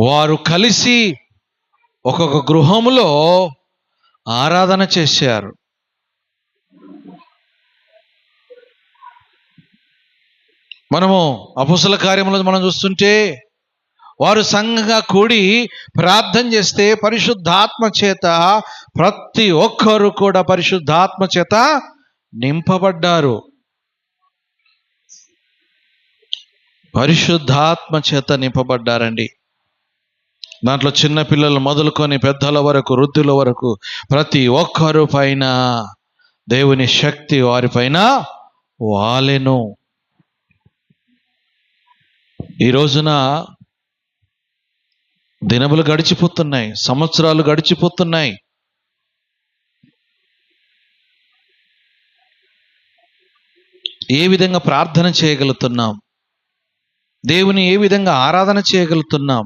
వారు కలిసి ఒక్కొక్క గృహములో ఆరాధన చేశారు. మనము అపొస్తలుల కార్యములో మనం చూస్తుంటే వారు సంఘంగా కూడి ప్రార్థన చేస్తే పరిశుద్ధాత్మ చేత ప్రతి ఒక్కరు కూడా పరిశుద్ధాత్మ చేత నింపబడ్డారు. పరిశుద్ధాత్మ చేత నింపబడ్డారండి. దాంట్లో చిన్న పిల్లలు మొదలుకొని పెద్దల వరకు, వృద్ధుల వరకు ప్రతి ఒక్కరు పైన దేవుని శక్తి వారిపైన వాలెను. ఈ రోజున దినములు గడిచిపోతున్నాయి, సంవత్సరాలు గడిచిపోతున్నాయి. ఏ విధంగా ప్రార్థన చేయగలుగుతున్నాం? దేవుని ఏ విధంగా ఆరాధన చేయగలుగుతున్నాం?